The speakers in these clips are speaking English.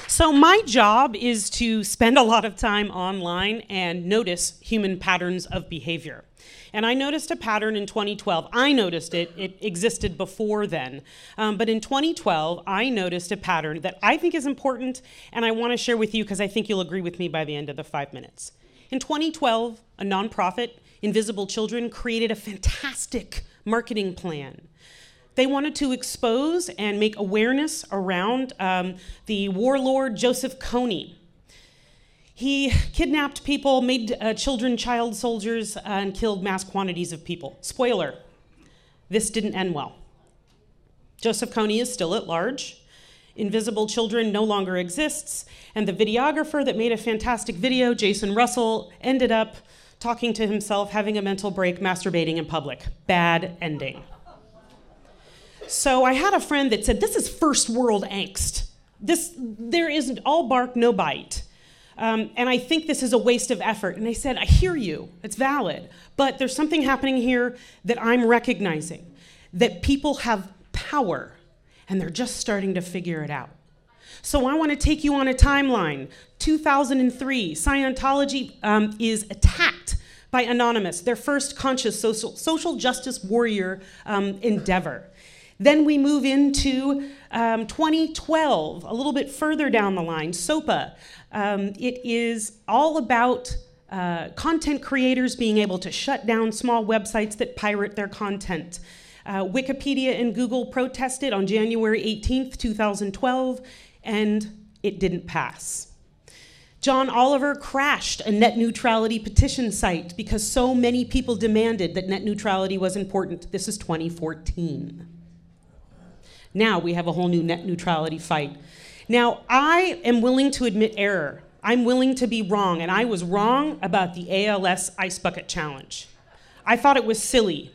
So my job is to spend a lot of time online and notice human patterns of behavior. And I noticed a pattern in 2012. I noticed it. It existed before then. But in 2012, I noticed a pattern that I think is important, and I want to share with you because I think you'll agree with me by the end of the 5 minutes. In 2012, a nonprofit, Invisible Children, created a fantastic marketing plan. They wanted to expose and make awareness around the warlord Joseph Kony. He kidnapped people, made children child soldiers, and killed mass quantities of people. Spoiler, this didn't end well. Joseph Kony is still at large. Invisible Children no longer exists, and the videographer that made a fantastic video, Jason Russell, ended up talking to himself, having a mental break, masturbating in public. Bad ending. So I had a friend that said, this is first world angst. There isn't all bark, no bite. And I think this is a waste of effort. And I said, I hear you, it's valid, but there's something happening here that I'm recognizing, that people have power and they're just starting to figure it out. So I want to take you on a timeline. 2003, Scientology is attacked by Anonymous, their first conscious social justice warrior endeavor. Then we move into 2012, a little bit further down the line, SOPA. It is all about content creators being able to shut down small websites that pirate their content. Wikipedia and Google protested on January 18th, 2012, and it didn't pass. John Oliver crashed a net neutrality petition site because so many people demanded that net neutrality was important. This is 2014. Now we have a whole new net neutrality fight. Now, I am willing to admit error. I'm willing to be wrong, and I was wrong about the ALS Ice Bucket Challenge. I thought it was silly.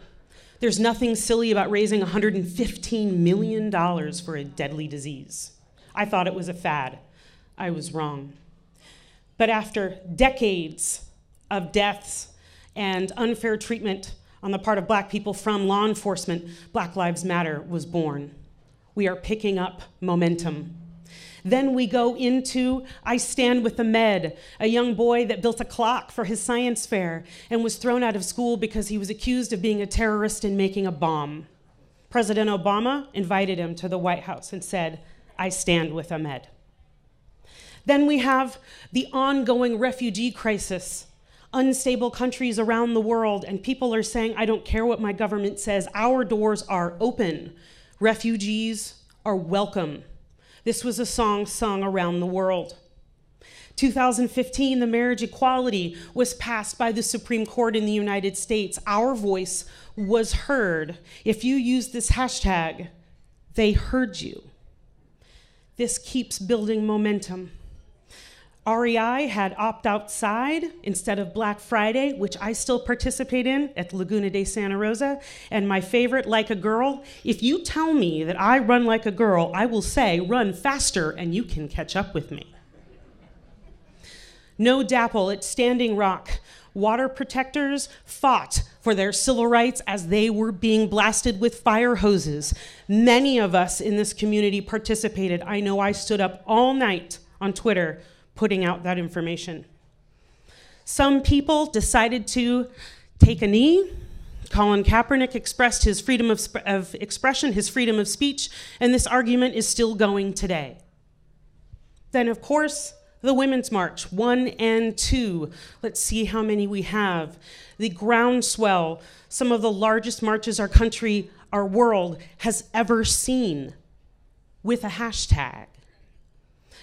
There's nothing silly about raising $115 million for a deadly disease. I thought it was a fad. I was wrong. But after decades of deaths and unfair treatment on the part of Black people from law enforcement, Black Lives Matter was born. We are picking up momentum. Then we go into I Stand with the Med, a young boy that built a clock for his science fair and was thrown out of school because he was accused of being a terrorist and making a bomb. President Obama invited him to the White House and said, I stand with Ahmed. Then we have the ongoing refugee crisis. Unstable countries around the world, and people are saying, I don't care what my government says, our doors are open. Refugees are welcome. This was a song sung around the world. 2015, the marriage equality was passed by the Supreme Court in the United States. Our voice was heard. If you use this hashtag, they heard you. This keeps building momentum. REI had Opt Outside instead of Black Friday, which I still participate in at Laguna de Santa Rosa. And my favorite, Like a Girl. If you tell me that I run like a girl, I will say, run faster and you can catch up with me. No Dapple at Standing Rock. Water protectors fought for their civil rights as they were being blasted with fire hoses. Many of us in this community participated. I know I stood up all night on Twitter putting out that information. Some people decided to take a knee. Colin Kaepernick expressed his freedom of expression, his freedom of speech, and this argument is still going today. Then, of course, the Women's March, 1 and 2. Let's see how many we have. The groundswell, some of the largest marches our country, our world has ever seen with a hashtag.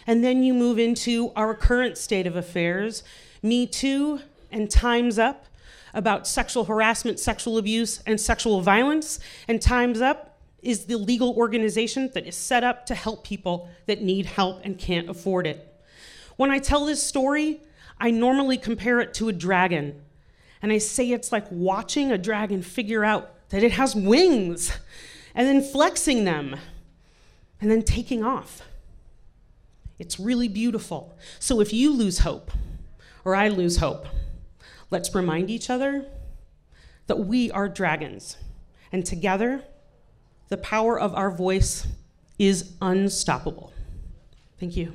And then you move into our current state of affairs, Me Too and Time's Up, about sexual harassment, sexual abuse, and sexual violence. And Time's Up is the legal organization that is set up to help people that need help and can't afford it. When I tell this story, I normally compare it to a dragon. And I say it's like watching a dragon figure out that it has wings, and then flexing them, and then taking off. It's really beautiful. So if you lose hope, or I lose hope, let's remind each other that we are dragons. And together, the power of our voice is unstoppable. Thank you.